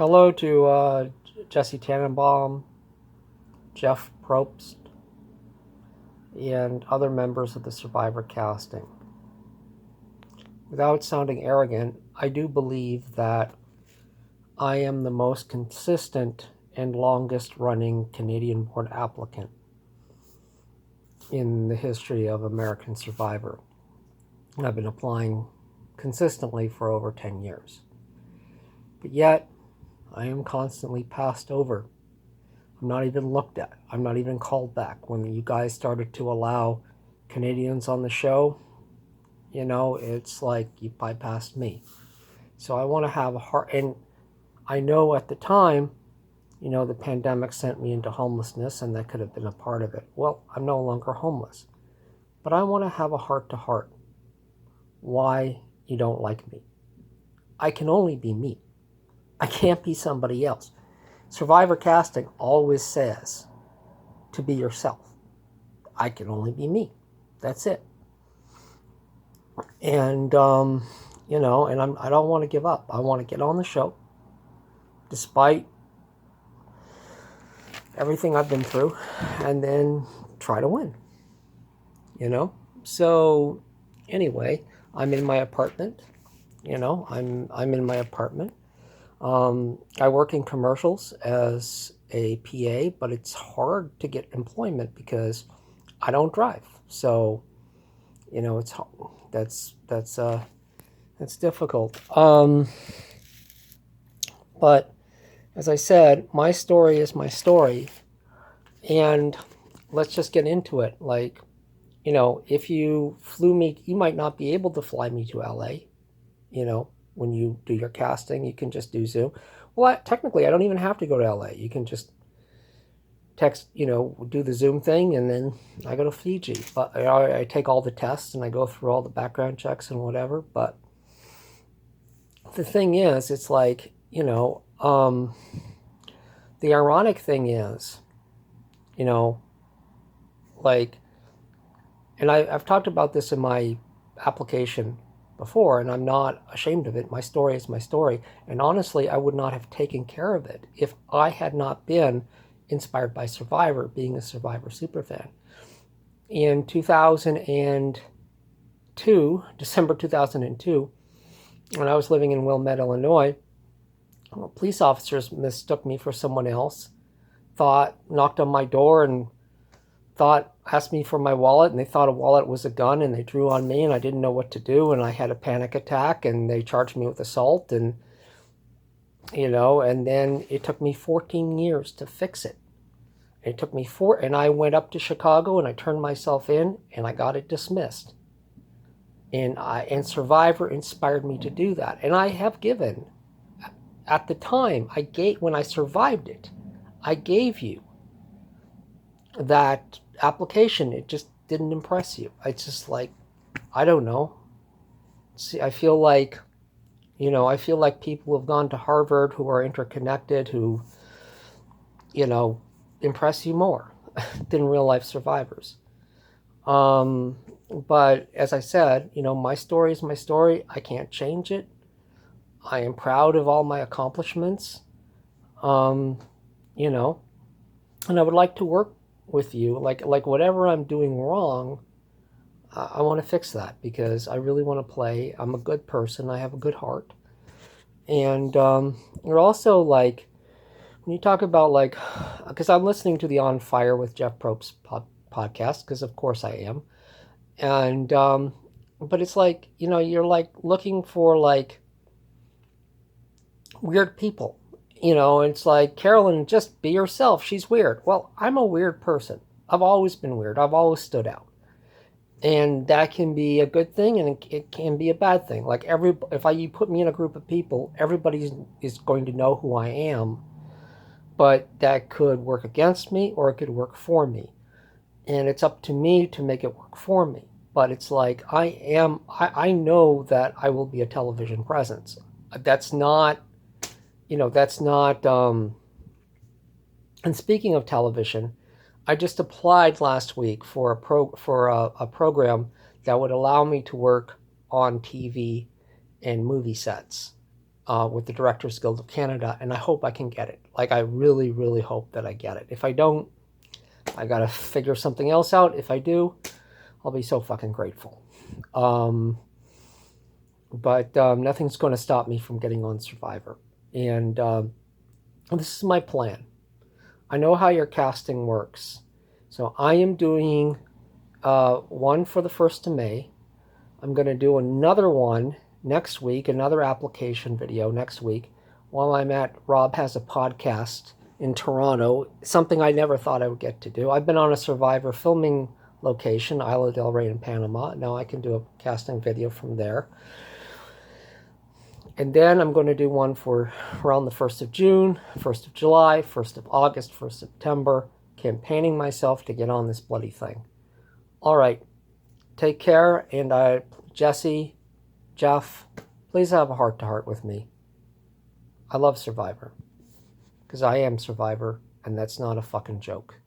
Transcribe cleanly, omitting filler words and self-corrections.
Hello to Jesse Tannenbaum, Jeff Probst, and other members of the Survivor casting. Without sounding arrogant, I do believe that I am the most consistent and longest running Canadian born applicant in the history of American Survivor. I've been applying consistently for over 10 years. But yet, I am constantly passed over. I'm not even looked at. I'm not even called back. When you guys started to allow Canadians on the show, it's like you bypassed me. So I want to have a heart. And I know at the time, the pandemic sent me into homelessness, and that could have been a part of it. Well, I'm no longer homeless. But I want to have a heart to heart. Why you don't like me? I can only be me. I can't be somebody else. Survivor casting always says to be yourself. I can only be me. That's it. And, I don't want to give up. I want to get on the show despite everything I've been through and then try to win, So anyway, I'm in my apartment, I'm in my apartment. I work in commercials as a PA, but it's hard to get employment because I don't drive. So, it's that's difficult. But as I said, my story is my story, and let's just get into it. Like, if you flew me, you might not be able to fly me to LA. When you do your casting, you can just do Zoom. Well, technically, I don't even have to go to LA. You can just text, do the Zoom thing, and then I go to Fiji. But I take all the tests and I go through all the background checks and whatever. But the thing is, it's like, the ironic thing is, like, and I've talked about this in my application before, and I'm not ashamed of it. My story is my story. And honestly, I would not have taken care of it if I had not been inspired by Survivor, being a Survivor superfan. In 2002, December 2002, when I was living in Wilmette, Illinois, police officers mistook me for someone else, knocked on my door and asked me for my wallet, and they thought a wallet was a gun, and they drew on me, and I didn't know what to do, and I had a panic attack, and they charged me with assault, and and then it took me 14 years to fix it. It took me and I went up to Chicago, and I turned myself in, and I got it dismissed. And Survivor inspired me to do that. And I have given, at the time, when I survived it, I gave you that application. It just didn't impress you. It's just like, I don't know. See, I feel like people who have gone to Harvard, who are interconnected, who, impress you more than real life survivors. But as I said, my story is my story. I can't change it. I am proud of all my accomplishments. And I would like to work with you, like whatever I'm doing wrong, I want to fix that because I really want to play. I'm a good person. I have a good heart. And you're also like, when you talk about like, because I'm listening to the On Fire with Jeff Probst podcast, because of course I am. And, but it's like, you're like looking for like weird people. It's like, Carolyn, just be yourself. She's weird. Well, I'm a weird person. I've always been weird. I've always stood out. And that can be a good thing, and it can be a bad thing. Like you put me in a group of people, everybody is going to know who I am. But that could work against me, or it could work for me. And it's up to me to make it work for me. But it's like, I know that I will be a television presence. That's not, and speaking of television, I just applied last week for a program that would allow me to work on TV and movie sets. with the Directors Guild of Canada, and I hope I can get it. Like, I really, really hope that I get it. If I don't, I gotta figure something else out. If I do, I'll be so fucking grateful. But nothing's going to stop me from getting on Survivor. And this is my plan. I know how your casting works. So I am doing one for the 1st of May. I'm going to do another one next week, another application video next week, while I'm at Rob Has a Podcast in Toronto, something I never thought I would get to do. I've been on a Survivor filming location, Isla del Rey in Panama. Now I can do a casting video from there. And then I'm going to do one for around the 1st of June, 1st of July, 1st of August, 1st of September, campaigning myself to get on this bloody thing. All right. Take care. And Jesse, Jeff, please have a heart-to-heart with me. I love Survivor. Because I am Survivor, and that's not a fucking joke.